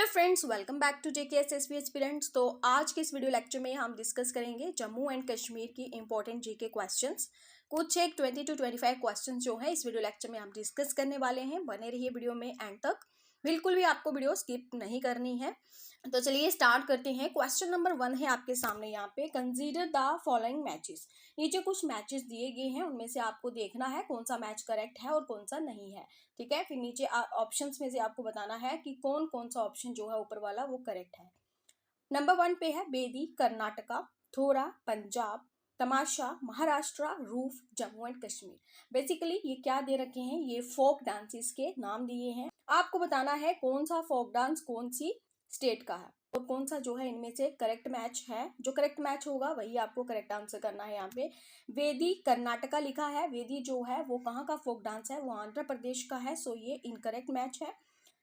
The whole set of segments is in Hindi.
Friends, welcome back to JKSSB aspirants. तो आज के इस वीडियो लेक्चर में हम डिस्कस करेंगे जम्मू एंड कश्मीर की इंपॉर्टेंट जीके क्वेश्चंस। कुछ एक 20 to 25 क्वेश्चंस जो है इस वीडियो लेक्चर में हम डिस्कस करने वाले हैं। बने रहिए वीडियो में एंड तक, बिल्कुल भी आपको वीडियो स्किप नहीं करनी है। तो चलिए स्टार्ट करते हैं। क्वेश्चन नंबर 1 है आपके सामने यहाँ पे, कंसीडर द फॉलोइंग मैचेस। नीचे कुछ मैचेस दिए गए हैं, उनमें से आपको देखना है कौन सा मैच करेक्ट है और कौन सा नहीं है। ठीक है, फिर नीचे ऑप्शंस में से आपको बताना है कि कौन कौन सा ऑप्शन जो है ऊपर वाला वो करेक्ट है। नंबर 1 पे है बेदी कर्नाटका, थोड़ा पंजाब, तमाशा महाराष्ट्र, रूफ जम्मू एंड कश्मीर। बेसिकली ये क्या दे रखे हैं, ये फोक डांसेस के नाम दिए हैं। आपको बताना है कौन सा फोक डांस कौन सी स्टेट का है और कौन सा जो है इनमें से करेक्ट मैच है। जो करेक्ट मैच होगा वही आपको करेक्ट आंसर करना है। यहाँ पे वेदी कर्नाटका लिखा है। वेदी जो है वो कहाँ का फोक डांस है, वो आंध्र प्रदेश का है, सो ये इनकरेक्ट मैच है।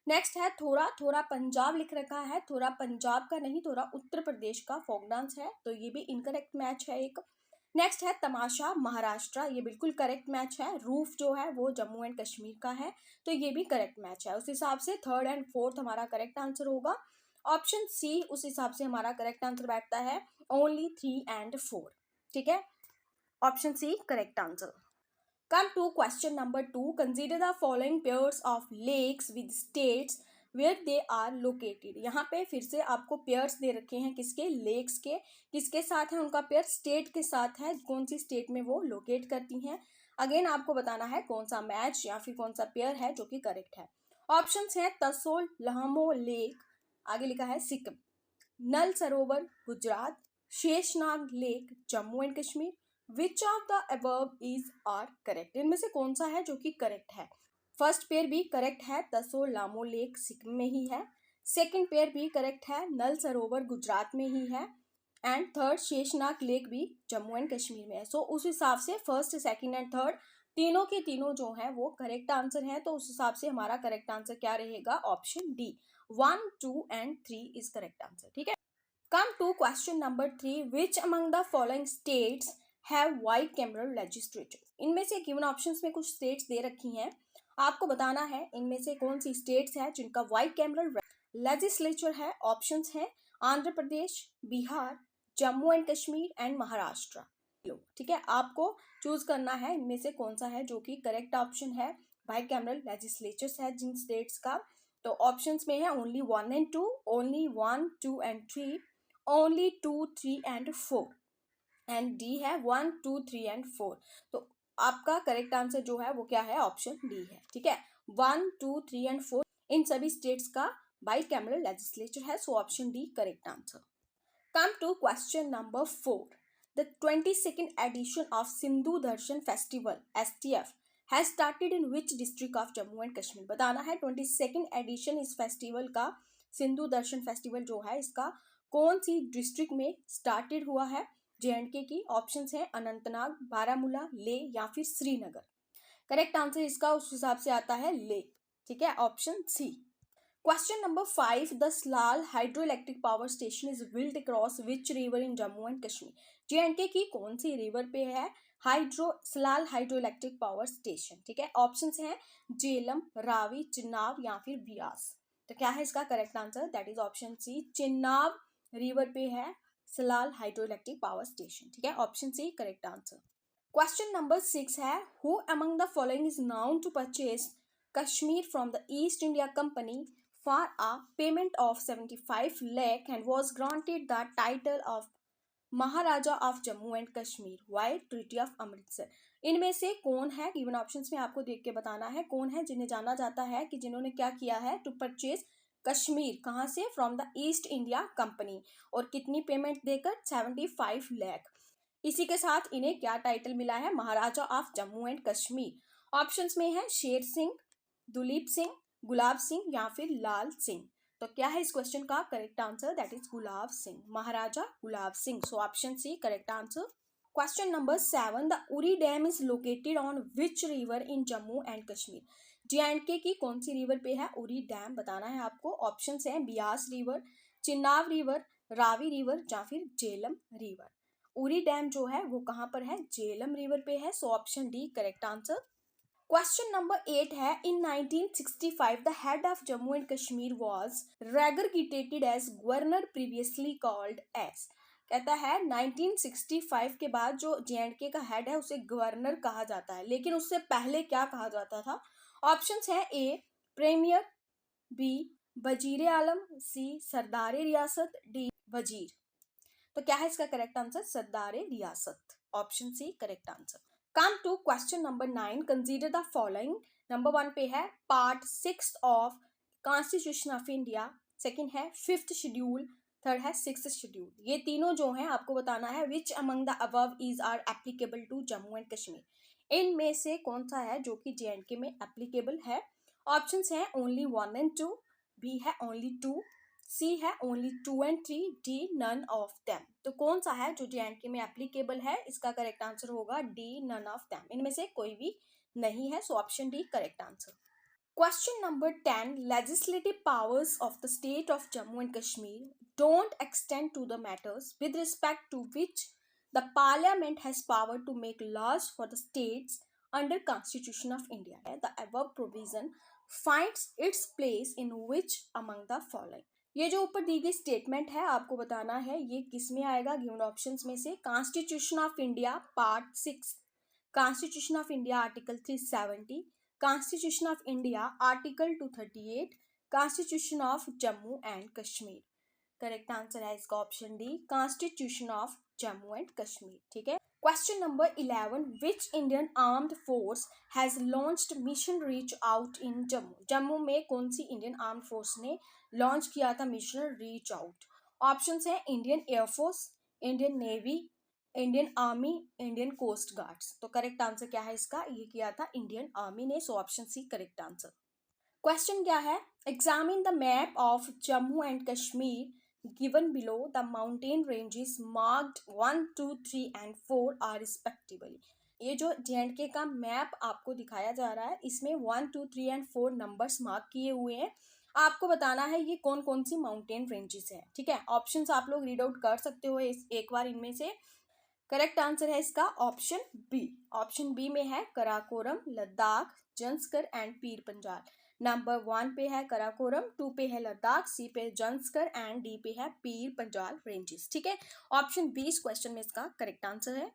नेक्स्ट है थोड़ा, थोड़ा पंजाब लिख रखा है। थोड़ा पंजाब का नहीं, थोड़ा उत्तर प्रदेश का फोक डांस है, तो ये भी इनकरेक्ट मैच है एक। नेक्स्ट है तमाशा महाराष्ट्र, ये बिल्कुल करेक्ट मैच है। रूफ जो है वो जम्मू एंड कश्मीर का है, तो ये भी करेक्ट मैच है। उस हिसाब से थर्ड एंड फोर्थ हमारा करेक्ट आंसर होगा। ऑप्शन सी उस हिसाब से हमारा करेक्ट आंसर बैठता है, ओनली 3 and 4। ठीक है, option C correct answer. Come to question number 2. Consider the following pairs of lakes with states where they are located. यहाँ पे फिर से आपको पेयर्स दे रखे हैं, किसके, लेक्स के। किसके साथ है उनका पेयर, स्टेट के साथ है, कौन सी स्टेट में वो लोकेट करती हैं। अगेन आपको बताना है कौन सा मैच या फिर कौन सा पेयर है जो कि करेक्ट है। ऑप्शंस हैं तसोल लहमो लेक, आगे लिखा है Sikkim, Nal Sarovar Gujarat, Sheshnag lake Jammu and Kashmir. Which of the above is are correct. इनमें से कौन सा है जो कि करेक्ट है। फर्स्ट पेयर भी करेक्ट है, तसो लामो लेक सिक्किम में ही है। सेकंड पेयर भी करेक्ट है, नल सरोवर गुजरात में ही है। एंड थर्ड शेषनाग लेक भी जम्मू एंड कश्मीर में है। सो उस हिसाब से फर्स्ट सेकंड एंड थर्ड तीनों के तीनों जो है वो करेक्ट आंसर है। तो उस हिसाब से हमारा करेक्ट आंसर क्या रहेगा, option D, 1, 2 and 3 is correct answer. ठीक है, come to question number 3। Which among the following states have bicameral legislature. इनमें से गिवन ऑप्शंस में कुछ स्टेट्स दे रखी हैं, आपको बताना है इनमें से कौन सी स्टेट्स हैं जिनका बाइकैमरल लेजिस्लेचर है। ऑप्शंस हैं आंध्र प्रदेश, बिहार, जम्मू एंड कश्मीर एंड महाराष्ट्र। ठीक है, आपको चूज करना है इनमें से कौन सा है जो कि करेक्ट ऑप्शन है। बाइकैमरल लेजिस्लेचर है जिन स्टेट्स का, तो ऑप्शंस में है only 1 and 2, only 1, 2 and 3, only 2, 3 and 4 and D है 1, 2, 3 and 4। तो आपका करेक्ट आंसर जो है वो क्या है, ऑप्शन डी है। ठीक है, 1, 2, 3 and 4 इन सभी स्टेट्स का बाइकैमरल लेजिस्लेचर है, so option D correct answer. Come to question number 4। The 22nd edition of Sindhu Darshan festival STF has started in which district of Jammu and Kashmir. बताना है 22nd एडिशन इस फेस्टिवल का, सिंधु दर्शन फेस्टिवल जो है इसका कौन सी डिस्ट्रिक्ट में स्टार्टेड हुआ है। JNK की। ऑप्शंस हैं अनंतनाग, बारामूला, ले या फिर श्रीनगर। करेक्ट आंसर इसका उस हिसाब से आता है ले। ठीक है, option C. Question number 5। The Salal hydro electric power station is built across which river in Jammu and Kashmir. JNK की कौन सी रिवर पे है Salal hydro electric power station. ठीक है, ऑप्शंस हैं जेलम, रावी, चिन्नाब या फिर बियास। तो क्या है इसका correct answer, that is option C, Chenab river पे है Salal hydro electric power station. ठीक है, option C correct answer. Question number 6 है, who among the following is known to purchase Kashmir from the East India company for a payment of 75 lakh and was granted the title of Maharaja of Jammu and Kashmir by treaty of Amritsar. इनमें से कौन है, गिवन ऑप्शंस में आपको देख के बताना है कौन है जिन्हें जाना जाता है कि जिन्होंने क्या किया है, टू परचेज कश्मीर, कहाँ से, from the East India company, और कितनी पेमेंट देकर, 75 लाख। इसी के साथ इन्हें क्या टाइटल मिला है, Maharaja of Jammu and Kashmir. Options में है शेर सिंह, दुलीप सिंह, गुलाब सिंह या फिर लाल सिंह। तो क्या है इस क्वेश्चन का correct answer, that is Gulab Singh, Maharaja Gulab Singh. So option C correct answer. Question number 7। The Uri dam is located on which river in Jammu and Kashmir. JNK की कौन सी रिवर पे है उरी डैम, बताना है आपको। ऑप्शंस हैं Beas river, Chenab river, Ravi river या फिर जेलम रिवर। उरी डैम जो है वो कहाँ पर है, जेलम रिवर पे है, so option D correct answer. Question number 8 है, in 1965 the head of Jammu and Kashmir was regarded as governor previously called as. कहता है 1965 के बाद जो जेएंडके का हेड है उसे गवर्नर कहा जाता है, लेकिन उससे पहले क्या कहा जाता था? ऑप्शंस है ए प्रीमियर, बी वजीर आलम, सी सरदार रियासत, डी वजीर। तो क्या है इसका करेक्ट आंसर? सरदार रियासत, option C correct answer. Come to question number 9, consider the following. Number 1 पे है part 6 of constitution of India, second है 5th शेड्यूल, थर्ड है 6th शेड्यूल। ये तीनों जो हैं आपको बताना है which among the above is are applicable to Jammu and Kashmir. इनमें से कौन सा है जो कि जेएंडके में एप्लीकेबल है? ऑप्शंस हैं ओनली 1 एंड 2, बी है ओनली 2, सी है only 2 and 3, D none of them. तो कौन सा है जो जेएंडके में एप्लीकेबल है? इसका करेक्ट आंसर होगा डी नन ऑफ देम। इनमें से कोई भी नहीं है, so option D correct answer. Question number 10, legislative powers of the state of Jammu and Kashmir don't extend to the matters with respect to which the parliament has power to make laws for the states under constitution of India. The above provision finds its place in which among the following. ये जो ऊपर दी गई स्टेटमेंट है आपको बताना है ये किस में आएगा गिवन ऑप्शंस में से। Constitution of India part 6, constitution of India article 370, constitution of India article 238, constitution of Jammu and Kashmir. Correct answer है इसका option D, constitution of Jammu and Kashmir. ठीक है। Question number 11, which Indian armed force has launched mission reach out in Jammu. Jammu में कौन सी इंडियन आर्म्ड फोर्स ने लॉन्च किया था मिशन रीच आउट? ऑप्शंस हैं Indian air force, Indian navy, Indian army, Indian coast guards. तो करेक्ट आंसर क्या है इसका? ये किया था इंडियन आर्मी ने, so option C correct answer. Question क्या है? Examine the map of Jammu and Kashmir given below the mountain ranges marked 1, 2, 3 and 4 are respectively। ये जो जेएंडके का मैप आपको दिखाया जा रहा है इसमें 1, 2, 3 एंड 4 नंबर्स मार्क किए हुए हैं। आपको बताना है ये कौन कौन सी माउंटेन रेंजेस हैं। ठीक है, ऑप्शंस आप लोग रीड आउट कर सकते हो एक बार इनमें से। करेक्ट आंसर है इसका ऑप्शन बी। ऑप्शन बी में है कराकोरम, लद्दाख, जंस्कर एंड पीर पंजाल। नंबर 1 पे है कराकोरम, 2 पे है लद्दाख, सी पे जंस्कर एंड डी पे है पीर पंजाल रेंजेस। ठीक है, ऑप्शन बी इस क्वेश्चन में इसका करेक्ट आंसर है।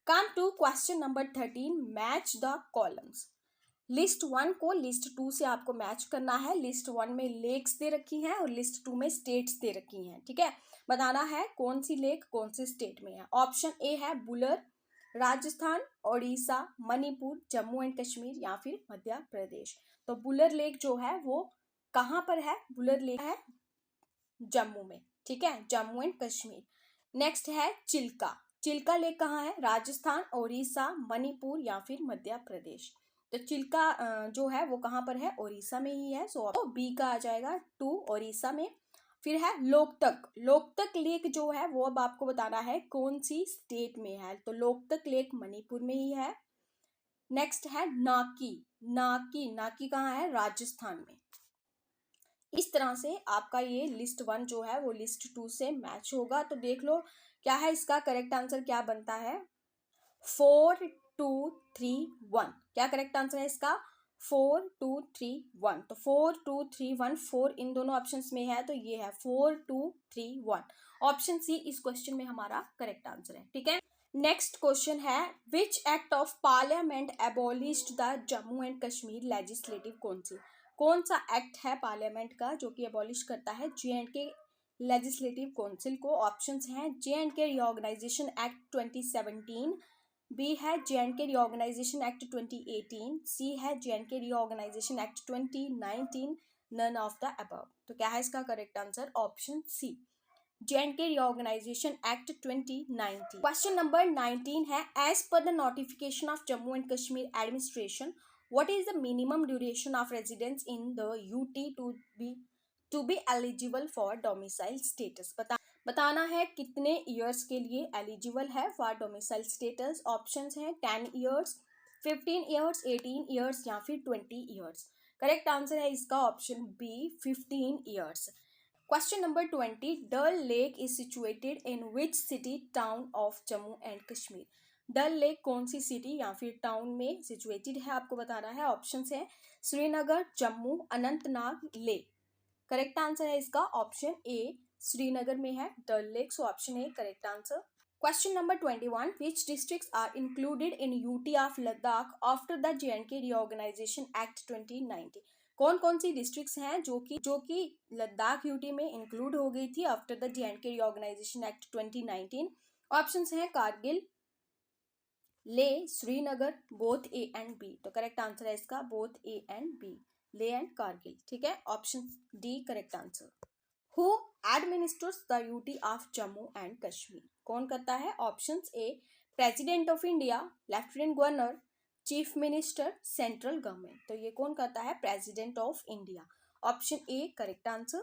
Come to question number 13, match the columns. List 1 को लिस्ट 2 से आपको मैच करना है। लिस्ट 1 में लेक्स दे रखी हैं और लिस्ट 2 में स्टेट्स दे रखी हैं। ठीक है, बताना है कौन सी लेक कौन से स्टेट में है। ऑप्शन ए है बुलर, राजस्थान, ओडिशा, मणिपुर, जम्मू एंड कश्मीर या फिर मध्य प्रदेश। तो बुलर लेक जो है वो कहाँ पर है? बुलर लेक है जम्मू में। ठीक है, जम्मू एंड कश्मीर। नेक्स्ट है चिल्का। चिल्का लेक कहाँ है? राजस्थान, ओडिशा, मणिपुर या फिर मध्य प्रदेश। तो चिल्का जो है वो कहाँ पर है? ओडिशा में ही है, सो बी का आ जाएगा 2 ओडिशा में। फिर है लोकतक। लोकतक लेक जो है वो अब आपको बताना है कौन सी स्टेट में है। तो लोकतक लेक मणिपुर में ही है। नेक्स्ट है नाकी। नाकी, नाकी कहाँ है? राजस्थान में। इस तरह से आपका ये लिस्ट 1 जो है वो लिस्ट 2 से मैच होगा। तो देख लो क्या है इसका करेक्ट आंसर, क्या बनता है? 4, 2, 3, 1। क्या करेक्ट आंसर है इसका? 4, 2, 3, 1। तो 4, 2, 3, 1, 4 इन दोनों ऑप्शंस में है, तो ये है 4, 2, 3, 1। ऑप्शन सी इस क्वेश्चन में हमारा करेक्ट आंसर है। ठीक है, नेक्स्ट क्वेश्चन है, which act of parliament abolished the Jammu and Kashmir legislative council. कौन सा एक्ट है पार्लियामेंट का जो कि एबॉलिश करता है जे.एंड.के लेजिस्लेटिव काउंसिल को? ऑप्शंस हैं जे.एंड.के रिऑर्गेनाइजेशन एक्ट 2017, बी है जे.एंड.के रिऑर्गेनाइजेशन एक्ट 2018, सी है J and K reorganisation act 2019, none of the above. तो क्या है इसका correct answer? Option C, J and K reorganisation act 2019। Question number 19 है, as per the notification of Jammu and Kashmir administration what is the minimum duration of residence in the UT to be eligible for domicile status। बताना है कितने ईयर्स के लिए एलिजिबल है फॉर डोमिसाइल स्टेटस। ऑप्शंस हैं 10 ईयर्स, 15 ईयर्स, 18 ईयर्स या फिर 20 ईयर्स। करेक्ट आंसर है इसका option B 15 years. Question number 20, Dal lake is situated in which city town of Jammu and Kashmir. Dal lake कौन सी सिटी या फिर टाउन में सिचुएटेड है, आपको बताना है। ऑप्शन है श्रीनगर, जम्मू, अनंतनाग, लेह। करेक्ट आंसर है इसका ऑप्शन ए, श्रीनगर में है Dal lake. So option A correct answer. Question number 21. Which districts are included in UT of Ladakh after the JNK Reorganization Act 2019? कौन कौन सी डिस्ट्रिक्ट्स हैं जो कि लद्दाख यूटी में इंक्लूड हो गई थी after the JNK Reorganization Act 2019? Options हैं Kargil, Leh, Srinagar, both A and B. तो करेक्ट आंसर है इसका both A and B, Leh and Kargil. ठीक है, option D correct answer. Who administers the UT of Jammu and Kashmir? कौन करता है? Options A president of India, lieutenant governor, chief minister, central government. तो ये कौन करता है? President of India. Option A correct answer.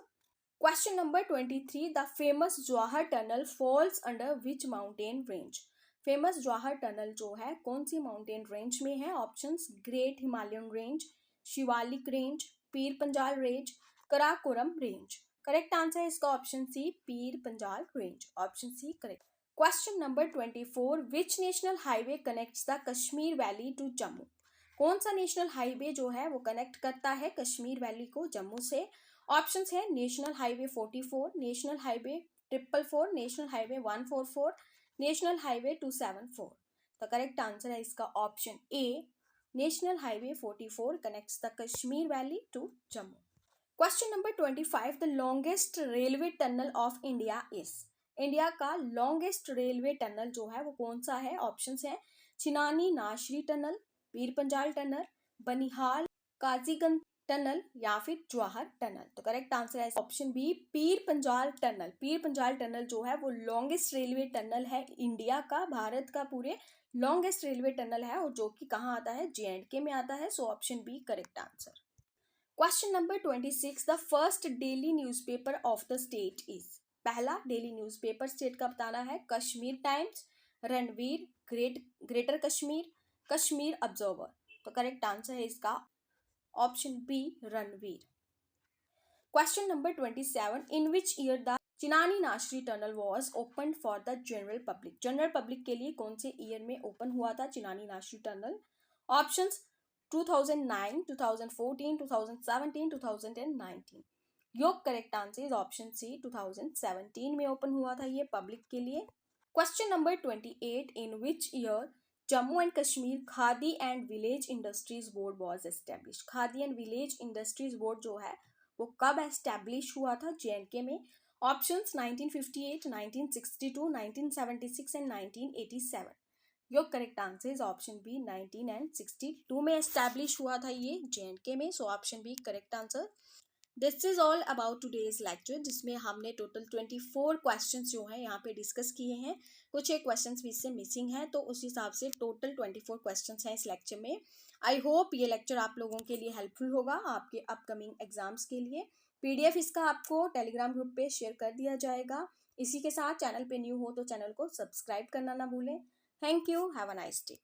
Question number 23. The famous Jawahar tunnel falls under which mountain range? Famous Jawahar tunnel जो है कौन सी माउंटेन रेंज में है? Options great Himalayan range, Shivalik range, Pir Panjal range, Karakoram range. Correct answer है इसका option C, Pir Panjal range. Option C correct. Question number 24. Which national highway connects the Kashmir valley to Jammu? कौन सा नेशनल हाईवे जो है वो कनेक्ट करता है कश्मीर वैली को जम्मू से? ऑप्शंस है national highway 44, national highway 444, national highway 144, national highway 274। तो करेक्ट आंसर है इसका option A, national highway 44 connects the Kashmir valley to Jammu. Question number 25. The longest railway tunnel of India is? India का लॉन्गेस्ट रेलवे टनल जो है वो कौन सा है? ऑप्शंस हैं Chinani Nashri tunnel, Pir Panjal tunnel, Banihal काजीगंज tunnel या फिर जवाहर टनल। तो करेक्ट आंसर है option B, Pir Panjal tunnel. Pir Panjal tunnel जो है वो लॉन्गेस्ट रेलवे टनल है इंडिया का, भारत का पूरे लॉन्गेस्ट रेलवे टनल है, और जो कि कहाँ आता है? JNK में आता है। So option B correct answer. Question number 26. The first daily newspaper of the state is? पहला डेली न्यूज़पेपर स्टेट का बताना है। Kashmir times, Ranbir, greater Kashmir, Kashmir observer. तो करेक्ट आंसर है इसका option B, Ranbir. Question number 27. In which year the Chenani Nashri tunnel was open for the general public? General public के लिए कौन से ईयर में ओपन हुआ था Chinani Nashri tunnel? Options 2009, 2014, 2017, 2019। Your correct answer is option C, 2017 में ओपन हुआ था ये पब्लिक के लिए। Question number 28. In which year Jammu and Kashmir khadi and village industries board was establish? Khadi and village industries board जो है वो कब एस्टेब्लिश हुआ था JNK में? Options 1958, 1962, 1976 and 1987। Your correct answer is option B, 1962 में एस्टैब्लिश हुआ था ये JNK में। So option B correct answer. This is all about today's lecture, जिसमें हमने टोटल 24 क्वेश्चंस जो है यहाँ पे डिस्कस किए हैं। कुछ एक क्वेश्चंस भी इससे मिसिंग है, तो उस हिसाब से टोटल 24 क्वेश्चंस हैं इस लेक्चर में। आई होप ये लेक्चर आप लोगों के लिए हेल्पफुल होगा आपके अपकमिंग एग्जाम्स के लिए। PDF इसका आपको टेलीग्राम ग्रुप पे शेयर कर दिया जाएगा। इसी के साथ चैनल पे न्यू हो तो चैनल को सब्सक्राइब करना ना भूलें। Thank you. Have a nice day.